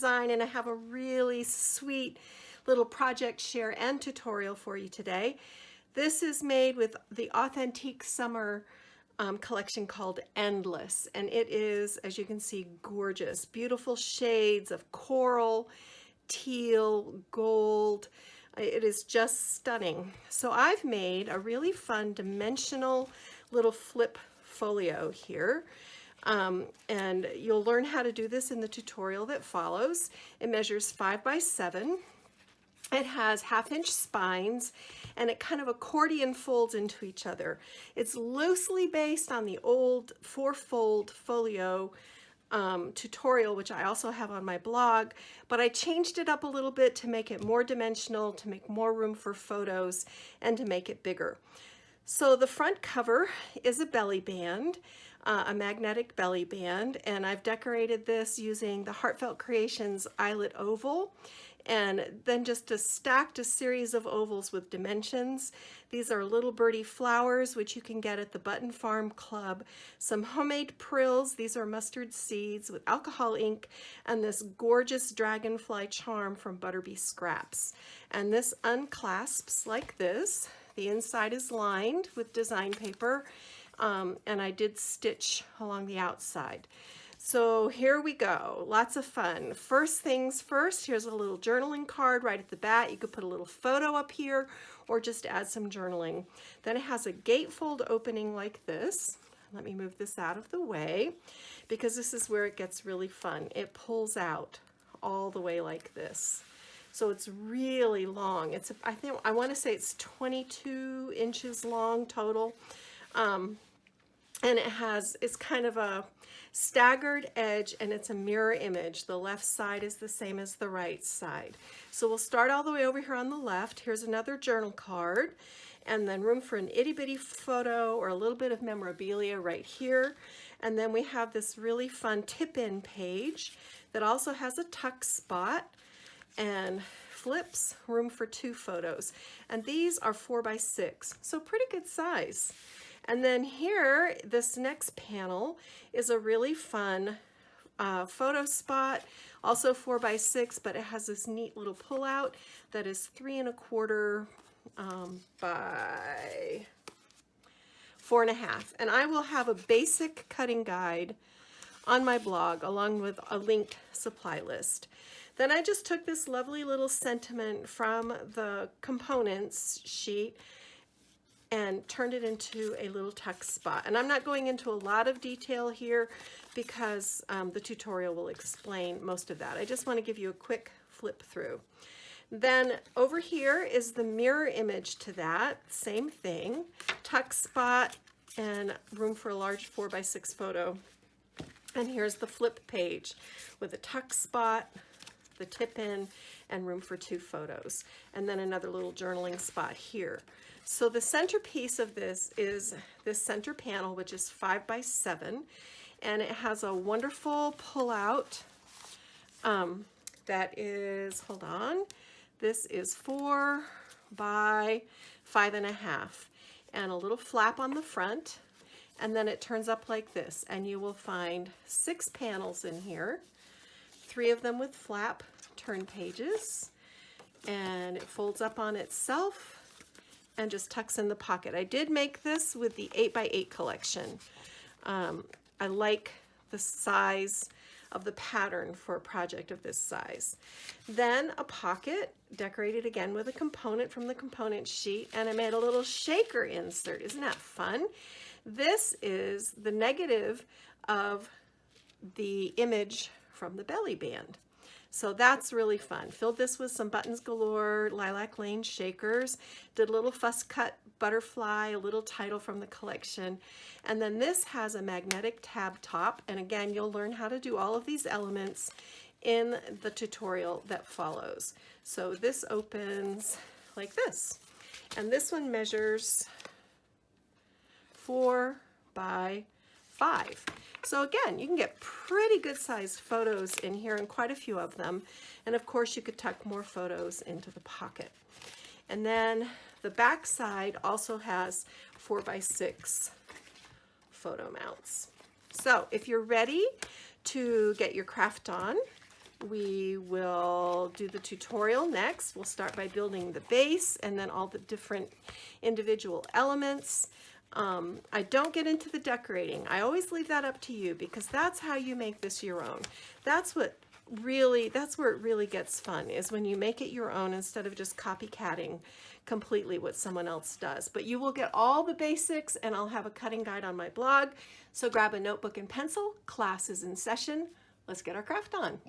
design, and I have a really sweet little project share and tutorial for you today. This is made with the Authentique summer collection called Endless, and it is, as you can see, gorgeous. Beautiful shades of coral, teal, gold. It is just stunning. So I've made a really fun dimensional little flip folio here. And you'll learn how to do this in the tutorial that follows. It measures 5 by 7. It has 1/2-inch spines, and it kind of accordion folds into each other. It's loosely based on the old 4-fold folio tutorial, which I also have on my blog, but I changed it up a little bit to make it more dimensional, to make more room for photos, and to make it bigger. So the front cover is a belly band, a magnetic belly band, and I've decorated this using the Heartfelt Creations eyelet oval, and then just stacked a series of ovals with dimensions. These are little birdie flowers, which you can get at the Button Farm Club. Some homemade prills. These are mustard seeds with alcohol ink, and this gorgeous dragonfly charm from Butterbee Scraps. And this unclasps like this. The inside is lined with design paper, and I did stitch along the outside. So here we go, lots of fun. First things first, here's a little journaling card right at the back. You could put a little photo up here or just add some journaling. Then it has a gatefold opening like this. Let me move this out of the way because this is where it gets really fun. It pulls out all the way like this. So it's really long. I want to say it's 22 inches long total. And it's kind of a staggered edge, and it's a mirror image. The left side is the same as the right side. So we'll start all the way over here on the left. Here's another journal card, and then room for an itty bitty photo or a little bit of memorabilia right here. And then we have this really fun tip-in page that also has a tuck spot and flips, room for 2 photos. And these are 4 by 6, so pretty good size. And then here, this next panel is a really fun photo spot, also 4 by 6, but it has this neat little pullout that is 3 1/4 by 4 1/2. And I will have a basic cutting guide on my blog along with a linked supply list. Then I just took this lovely little sentiment from the components sheet and turned it into a little tuck spot. And I'm not going into a lot of detail here because the tutorial will explain most of that. I just want to give you a quick flip through. Then over here is the mirror image to that, same thing, tuck spot and room for a large 4 by 6 photo. And here's the flip page with a tuck spot, the tip in, and room for 2 photos. And then another little journaling spot here. So the centerpiece of this is this center panel, which is 5 by 7, and it has a wonderful pull-out that is, hold on, this is 4 by 5 1/2, and a little flap on the front, and then it turns up like this, and you will find 6 panels in here, 3 of them with flap turn pages, and it folds up on itself and just tucks in the pocket. I did make this with the 8 by 8 collection. I like the size of the pattern for a project of this size. Then a pocket decorated again with a component from the component sheet, and I made a little shaker insert. Isn't that fun? This is the negative of the image from the belly band. So that's really fun. Filled this with some Buttons Galore Lilac Lane shakers, did a little fuss cut butterfly, a little title from the collection, and then this has a magnetic tab top, and again, you'll learn how to do all of these elements in the tutorial that follows. So this opens like this, and this one measures 4 by 5. So again, you can get pretty good sized photos in here and quite a few of them. And of course you could tuck more photos into the pocket. And then the back side also has 4 by 6 photo mounts. So if you're ready to get your craft on, We will do the tutorial next. We'll start by building the base and then all the different individual elements. I don't get into the decorating. I always leave that up to you because that's how you make this your own. That's where it really gets fun, is when you make it your own instead of just copycatting completely what someone else does. But you will get all the basics, and I'll have a cutting guide on my blog. So grab a notebook and pencil. Class is in session. Let's get our craft on.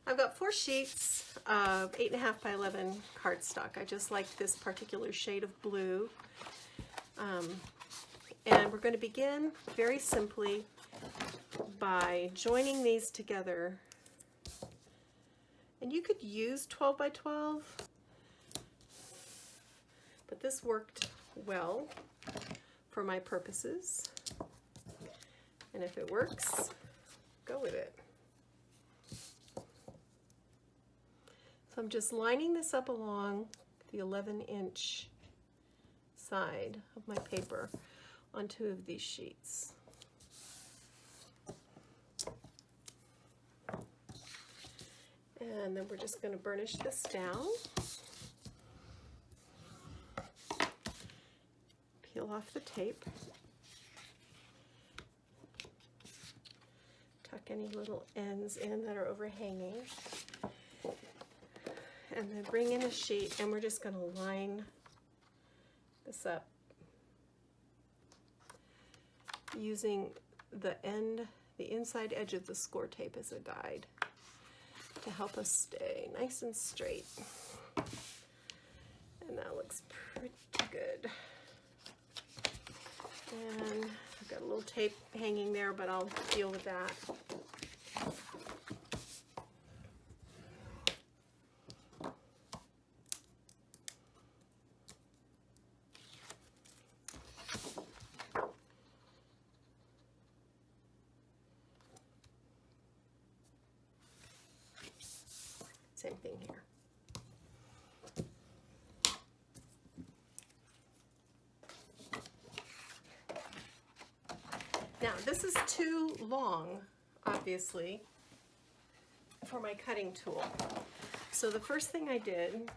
I've got 4 sheets of 8.5 by 11 cardstock. I just like this particular shade of blue. And we're going to begin very simply by joining these together. And you could use 12 by 12, but this worked well for my purposes. And if it works, go with it. So I'm just lining this up along the 11-inch side of my paper on 2 of these sheets. And then we're just going to burnish this down. Peel off the tape. Tuck any little ends in that are overhanging. And then bring in a sheet, and we're just going to line this up using the inside edge of the score tape as a guide to help us stay nice and straight. And that looks pretty good. And I've got a little tape hanging there, but I'll deal with that. Same thing here. Now, this is too long, obviously, for my cutting tool. So the first thing I did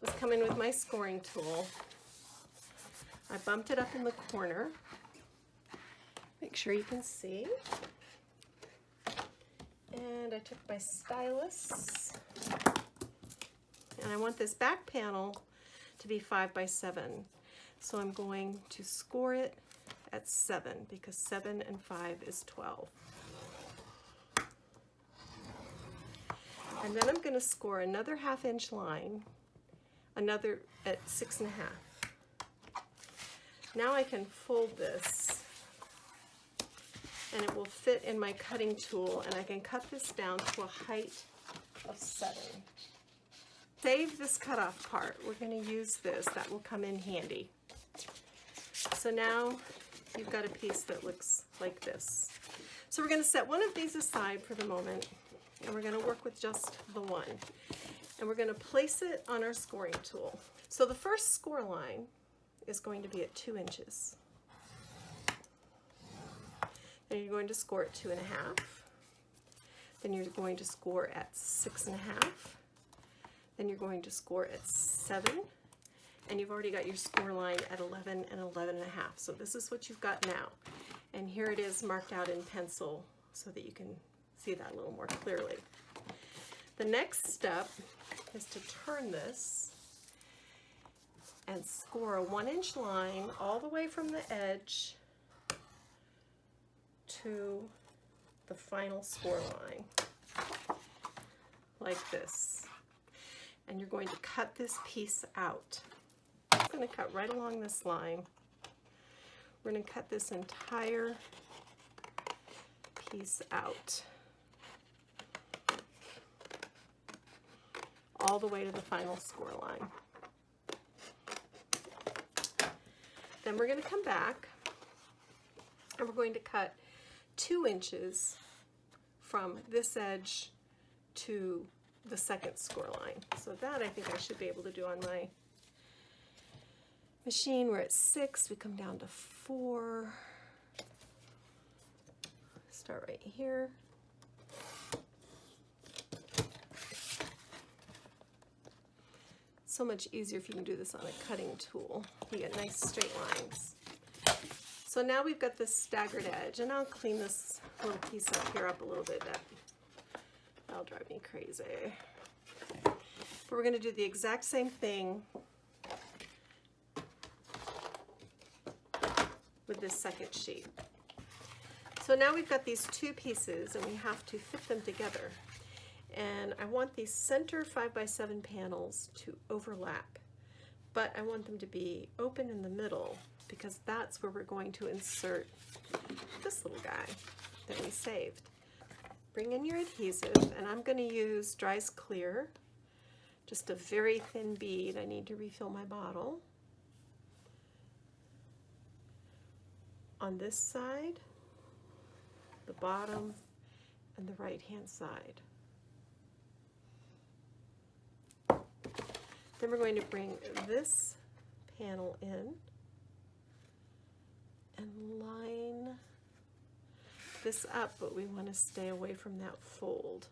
was come in with my scoring tool. I bumped it up in the corner. Make sure you can see. And I took my stylus, and I want this back panel to be 5 by 7. So I'm going to score it at 7 because 7 and 5 is 12. And then I'm going to score another 1/2 inch line, another at 6.5. Now I can fold this, and it will fit in my cutting tool, and I can cut this down to a height of 7. Save this cutoff part. We're going to use this. That will come in handy. So now you've got a piece that looks like this. So we're going to set one of these aside for the moment, and we're going to work with just the one. And we're going to place it on our scoring tool. So the first score line is going to be at 2 inches. Then you're going to score at 2.5. Then you're going to score at 6.5. Then you're going to score at 7. And you've already got your score line at 11 and 11.5. So this is what you've got now. And here it is marked out in pencil so that you can see that a little more clearly. The next step is to turn this and score a 1-inch line all the way from the edge to the final score line, like this. And you're going to cut this piece out. I'm going to cut right along this line. We're going to cut this entire piece out, all the way to the final score line. Then we're going to come back, and we're going to cut 2 inches from this edge to the second score line. So that I think I should be able to do on my machine. We're at 6, we come down to 4, Start right here. So much easier if you can do this on a cutting tool. You get nice straight lines. So now we've got this staggered edge, and I'll clean this little piece up here up a little bit. That'll drive me crazy. But we're going to do the exact same thing with this second sheet. So now we've got these two pieces, and we have to fit them together. And I want these center 5x7 panels to overlap, but I want them to be open in the middle because that's where we're going to insert this little guy that we saved. Bring in your adhesive, and I'm going to use Dries Clear, just a very thin bead. I need to refill my bottle. On this side, the bottom, and the right-hand side. Then we're going to bring this panel in and line this up, but we want to stay away from that fold.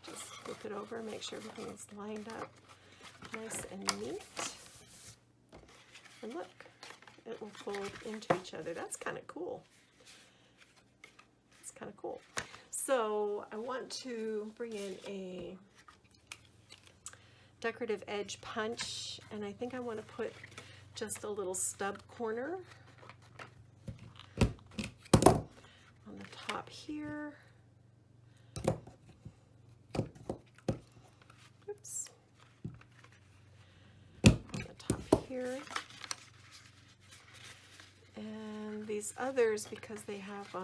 Just flip it over, make sure everything is lined up nice and neat. And look, it will fold into each other. That's kind of cool. Kind of cool. So I want to bring in a decorative edge punch, and I think I want to put just a little stub corner on the top here. Oops. On the top here. And these others, because they have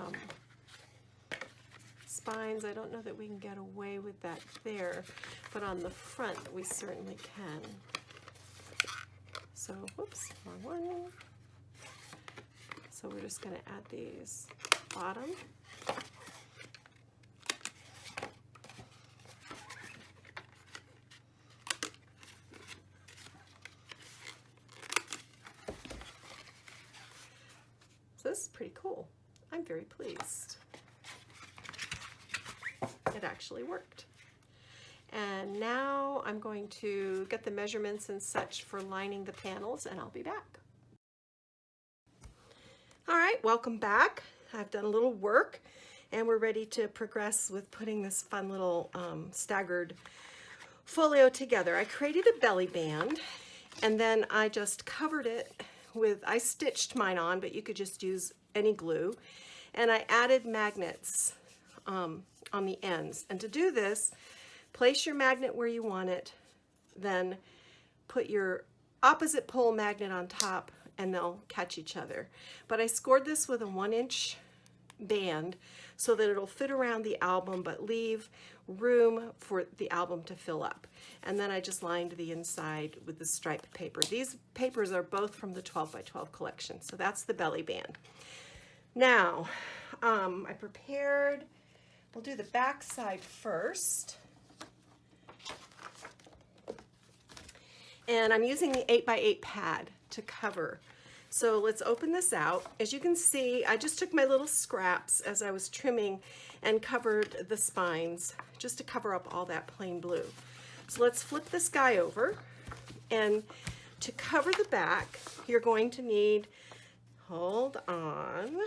spines, I don't know that we can get away with that there, but on the front we certainly can. So, whoops, wrong one. So we're just going to add these bottom. So this is pretty cool. I'm very pleased. It actually worked. And now I'm going to get the measurements and such for lining the panels, and I'll be back. All right, welcome back. I've done a little work, and we're ready to progress with putting this fun little staggered folio together. I created a belly band, and then I just covered it with, I stitched mine on, but you could just use any glue, and I added magnets on the ends. And to do this, place your magnet where you want it, then put your opposite pole magnet on top, and they'll catch each other. But I scored this with a 1-inch band so that it'll fit around the album but leave room for the album to fill up. And then I just lined the inside with the striped paper. These papers are both from the 12x12 collection, so that's the belly band. Now, I prepared, we'll do the back side first. And I'm using the 8x8 pad to cover. So let's open this out. As you can see, I just took my little scraps as I was trimming and covered the spines just to cover up all that plain blue. So let's flip this guy over, and to cover the back, you're going to need, hold on.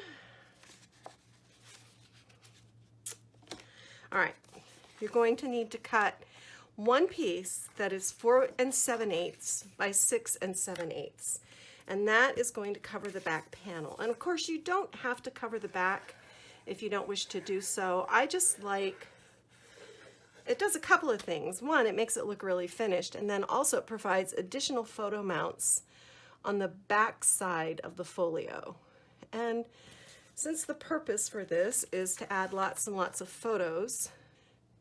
All right, you're going to need to cut one piece that is 4 7/8 by 6 7/8. And that is going to cover the back panel. And of course, you don't have to cover the back if you don't wish to do so. I just like, it does a couple of things. One, it makes it look really finished, and then also it provides additional photo mounts on the back side of the folio. And since the purpose for this is to add lots and lots of photos,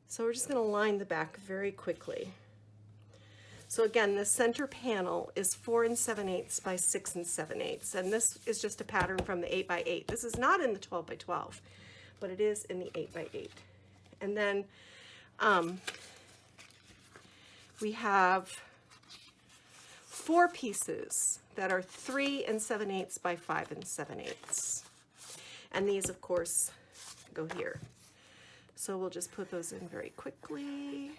so we're just going to line the back very quickly. So again, the center panel is 4 7/8 by 6 7/8, and this is just a pattern from the 8x8. This is not in the 12x12, but it is in the 8x8. And then we have 4 pieces that are 3 7/8 by 5 7/8. And these, of course, go here. So we'll just put those in very quickly.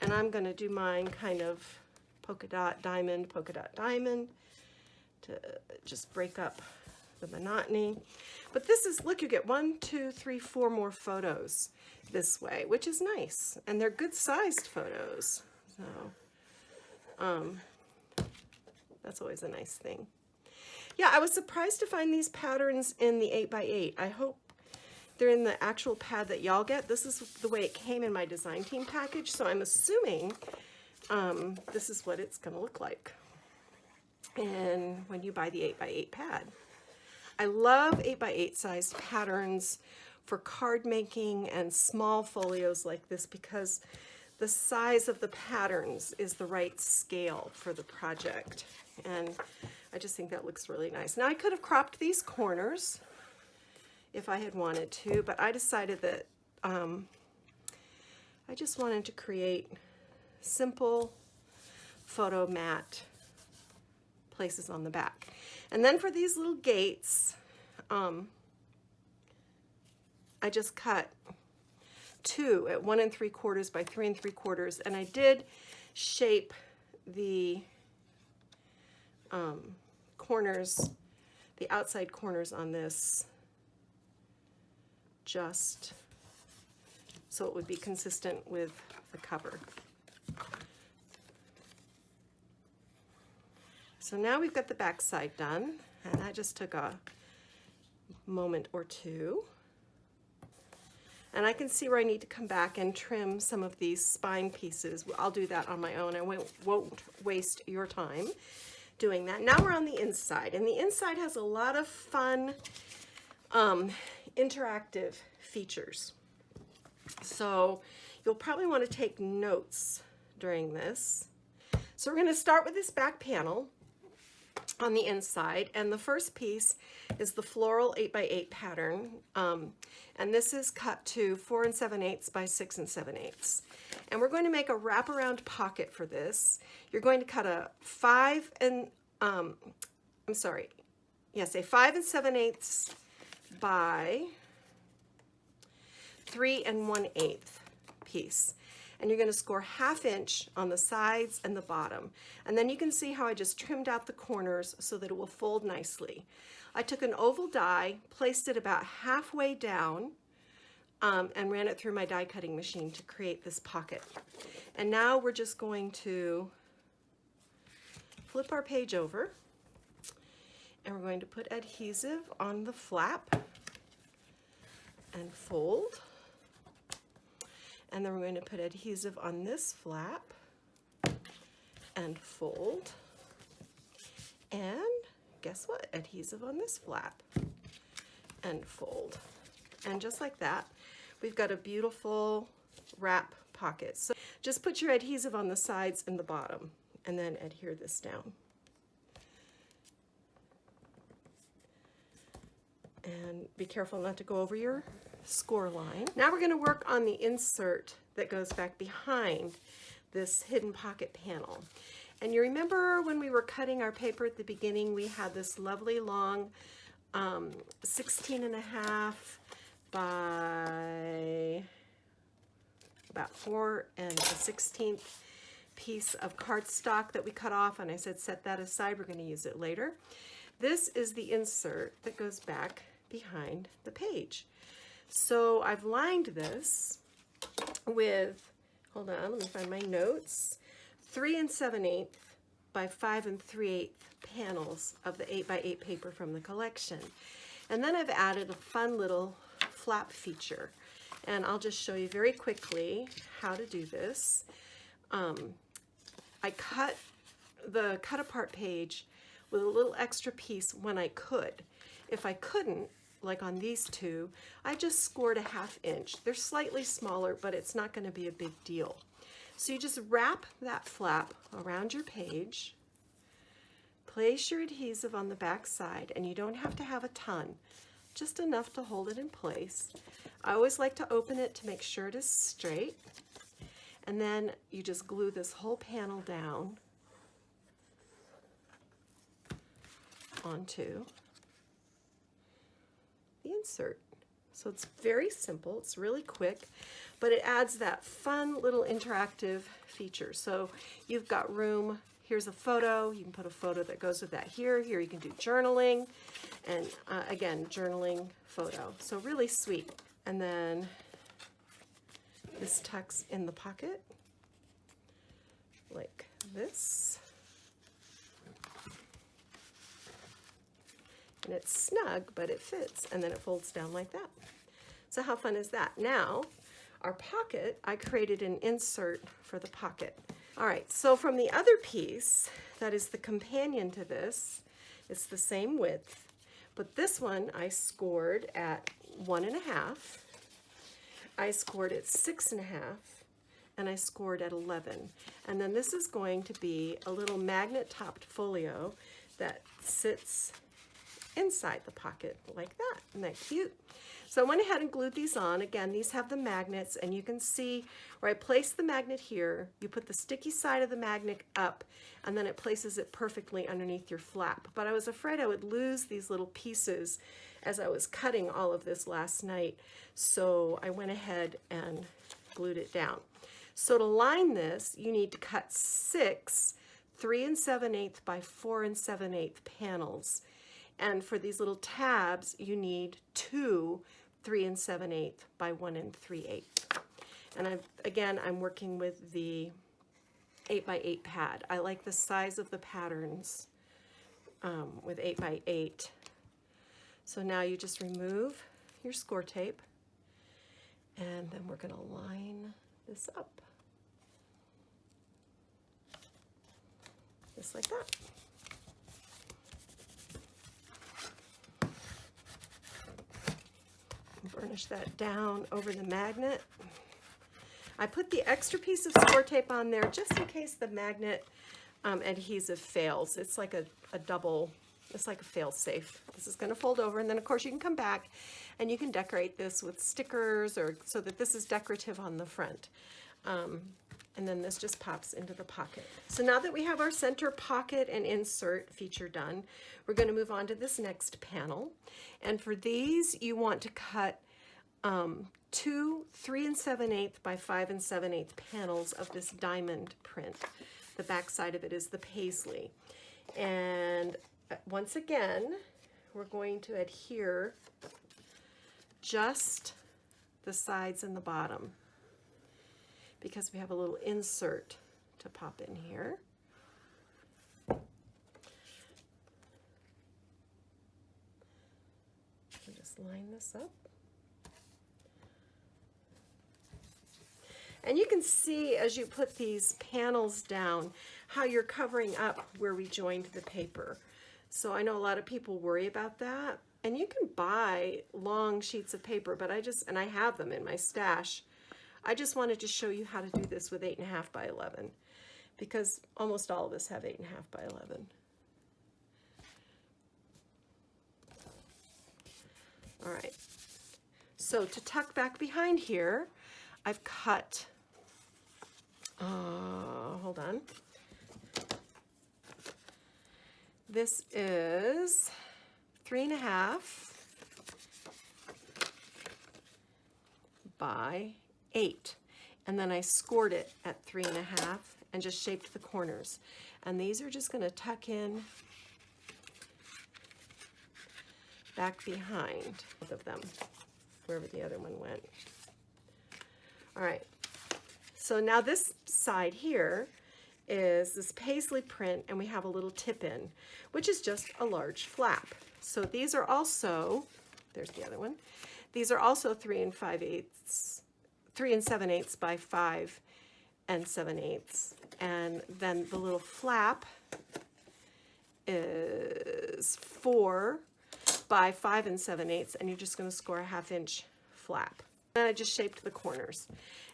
And I'm going to do mine kind of polka dot diamond to just break up the monotony. But this is, look, you get 1, 2, 3, 4 more photos this way, which is nice. And they're good sized photos. So that's always a nice thing. Yeah, I was surprised to find these patterns in the 8x8. I hope they're in the actual pad that y'all get. This is the way it came in my design team package, so I'm assuming this is what it's going to look like and when you buy the 8x8 pad. I love 8x8 sized patterns for card making and small folios like this because the size of the patterns is the right scale for the project, and I just think that looks really nice. Now I could have cropped these corners if I had wanted to, but I decided that I just wanted to create simple photo mat places on the back. And then for these little gates, I just cut 2 at 1 3/4 by 3 3/4, and I did shape the corners, the outside corners on this, just so it would be consistent with the cover. So now we've got the back side done, and that just took a moment or two. And I can see where I need to come back and trim some of these spine pieces. I'll do that on my own. I won't waste your time doing that. Now we're on the inside, and the inside has a lot of fun interactive features. So you'll probably want to take notes during this. So we're going to start with this back panel on the inside, and the first piece is the floral 8x8 pattern, and this is cut to 4 7/8 by 6 7/8. And we're going to make a wraparound pocket for this. You're going to cut a 5 7/8 by 3 1/8 piece. And you're going to score 1/2 inch on the sides and the bottom. And then you can see how I just trimmed out the corners so that it will fold nicely. I took an oval die, placed it about halfway down, and ran it through my die cutting machine to create this pocket. And now we're just going to flip our page over, and we're going to put adhesive on the flap and fold. And then we're going to put adhesive on this flap and fold. And guess what? Adhesive on this flap and fold. And just like that, we've got a beautiful wrap pocket. So just put your adhesive on the sides and the bottom, and then adhere this down. And be careful not to go over your score line. Now we're going to work on the insert that goes back behind this hidden pocket panel. And you remember when we were cutting our paper at the beginning, we had this lovely long 16.5 by about 4 1/16 piece of cardstock that we cut off, and I said set that aside, we're going to use it later. This is the insert that goes back behind the page. So I've lined this with, hold on, let me find my notes, 3 7/8 by 5 3/8 panels of the 8x8 paper from the collection. And then I've added a fun little flap feature. And I'll just show you very quickly how to do this. I cut the cut apart page with a little extra piece when I could. If I couldn't, like on these two, I just scored a 1/2 inch. They're slightly smaller, but it's not going to be a big deal. So you just wrap that flap around your page, place your adhesive on the back side, and you don't have to have a ton, just enough to hold it in place. I always like to open it to make sure it is straight. And then you just glue this whole panel down onto the insert. So it's very simple, it's really quick, but it adds that fun little interactive feature. So you've got room, here's a photo, you can put a photo that goes with that here. Here you can do journaling, and again, journaling photo. So really sweet. And then this tucks in the pocket like this. And it's snug, but it fits, and then it folds down like that. So how fun is that? Now, our pocket, I created an insert for the pocket. All right, so from the other piece, that is the companion to this, it's the same width, but this one I scored at 1.5, I scored at 6.5, and I scored at 11. And then this is going to be a little magnet-topped folio that sits inside the pocket like that. Isn't that cute? So I went ahead and glued these on. Again, these have the magnets, and you can see where I place the magnet here, you put the sticky side of the magnet up, and then it places it perfectly underneath your flap. But I was afraid I would lose these little pieces as I was cutting all of this last night, so I went ahead and glued it down. So to line this, you need to cut 6 3 7/8 by 4 7/8 panels. And for these little tabs, you need 2 3 7/8 by 1 3/8. And I'm working with the 8x8 pad. I like the size of the patterns with 8x8. So now you just remove your score tape, and then we're going to line this up just like that. Burnish that down over the magnet. I put the extra piece of score tape on there just in case the magnet adhesive fails. It's like a double, it's like a fail-safe. This is going to fold over, and then of course you can come back and you can decorate this with stickers, or so that this is decorative on the front. And then this just pops into the pocket. So now that we have our center pocket and insert feature done, we're going to move on to this next panel. And for these, you want to cut 2 3 7/8 by 5 7/8 panels of this diamond print. The back side of it is the paisley. And once again, we're going to adhere just the sides and the bottom, because we have a little insert to pop in here. So just line this up. And you can see as you put these panels down how you're covering up where we joined the paper. So I know a lot of people worry about that. And you can buy long sheets of paper, but I have them in my stash. I just wanted to show you how to do this with 8.5 by 11, because almost all of us have 8.5 by 11. All right, so to tuck back behind here, I've cut, hold on. This is 3.5 by 8, and then I scored it at 3.5 and just shaped the corners. And these are just going to tuck in back behind both of them, wherever the other one went. All right, so now this side here is this paisley print, and we have a little tip in, which is just a large flap. So these are also, there's the other one, these are also 3 7/8 by 5 7/8, and then the little flap is 4 by 5 7/8, and you're just going to score a 1/2 inch flap. And I just shaped the corners,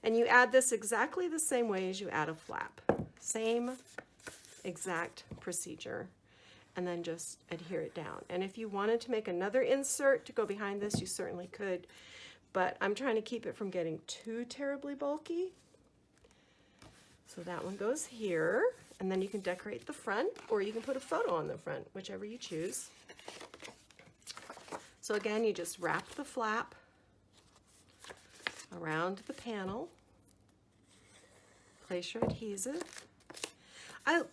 and you add this exactly the same way as you add a flap, same exact procedure, and then just adhere it down. And if you wanted to make another insert to go behind this, you certainly could, but I'm trying to keep it from getting too terribly bulky. So that one goes here, and then you can decorate the front, or you can put a photo on the front, whichever you choose. So again, you just wrap the flap around the panel, place your adhesive.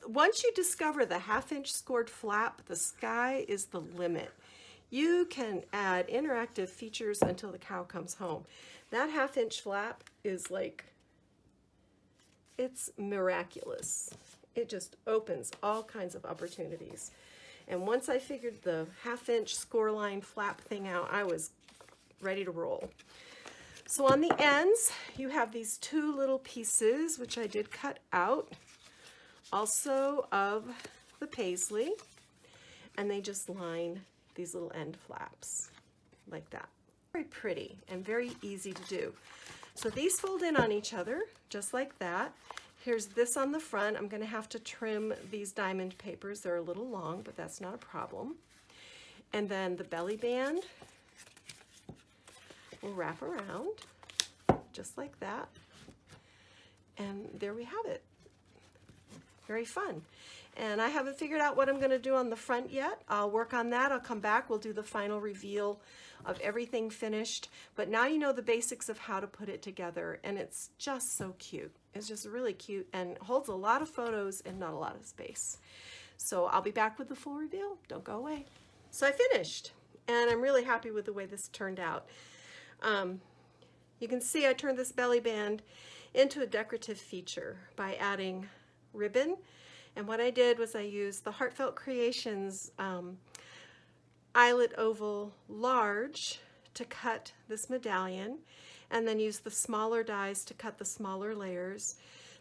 Once you discover the 1/2-inch scored flap, the sky is the limit. You can add interactive features until the cow comes home. That 1/2-inch flap is like, it's miraculous. It just opens all kinds of opportunities. And once I figured the 1/2-inch score line flap thing out, I was ready to roll. So on the ends, you have these 2 little pieces, which I did cut out, also of the paisley, and they just line these little end flaps like that. Very pretty and very easy to do. So these fold in on each other, just like that. Here's this on the front. I'm going to have to trim these diamond papers. They're a little long, but that's not a problem. And then the belly band will wrap around, just like that. And there we have it. Very fun. And I haven't figured out what I'm going to do on the front yet. I'll work on that. I'll come back. We'll do the final reveal of everything finished. But now you know the basics of how to put it together, and it's just so cute. It's just really cute and holds a lot of photos and not a lot of space. So I'll be back with the full reveal. Don't go away. So I finished, and I'm really happy with the way this turned out. You can see I turned this belly band into a decorative feature by adding ribbon. And what I did was I used the Heartfelt Creations eyelet oval large to cut this medallion, and then used the smaller dies to cut the smaller layers.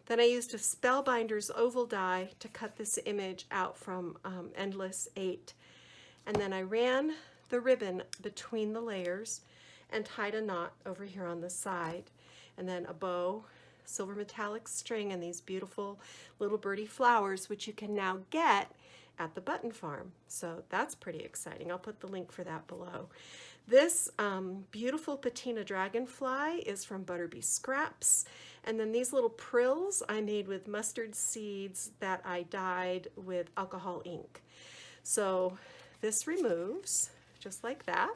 Then I used a Spellbinders oval die to cut this image out from Endless 8. And then I ran the ribbon between the layers and tied a knot over here on the side. And then a bow, silver metallic string, and these beautiful little birdie flowers, which you can now get at the Button Farm. So that's pretty exciting. I'll put the link for that below. This beautiful patina dragonfly is from Butterbee Scraps. And then these little prills I made with mustard seeds that I dyed with alcohol ink. So this removes just like that.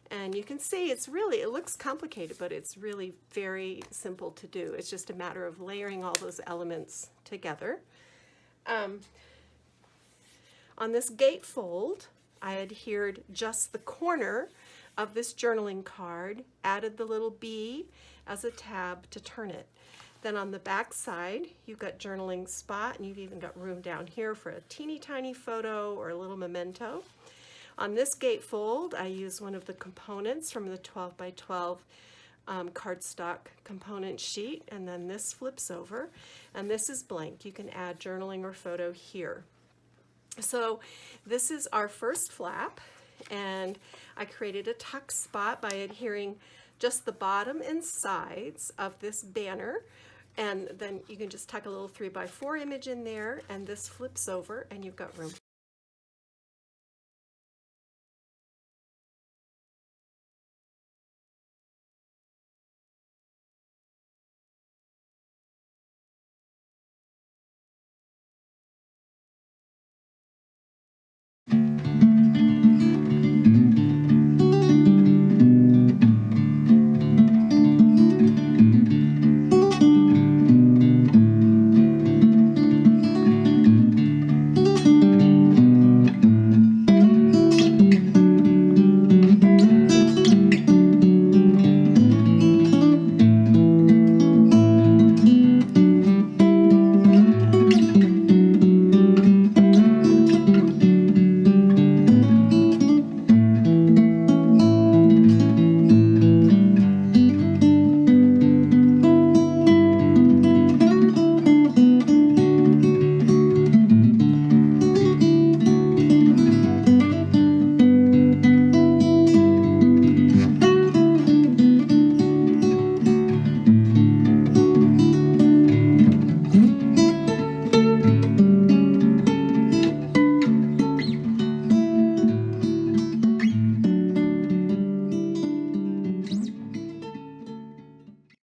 And you can see it's really, it looks complicated, but it's really very simple to do. It's just a matter of layering all those elements together. On this gatefold, I adhered just the corner of this journaling card, added the little bee as a tab to turn it. Then on the back side, you've got journaling spot, and you've even got room down here for a teeny tiny photo or a little memento. On this gatefold, I used one of the components from the 12 by 12 cardstock component sheet, and then this flips over, and this is blank. You can add journaling or photo here. So this is our first flap, and I created a tuck spot by adhering just the bottom and sides of this banner, and then you can just tuck a little 3 by 4 image in there, and this flips over and you've got room.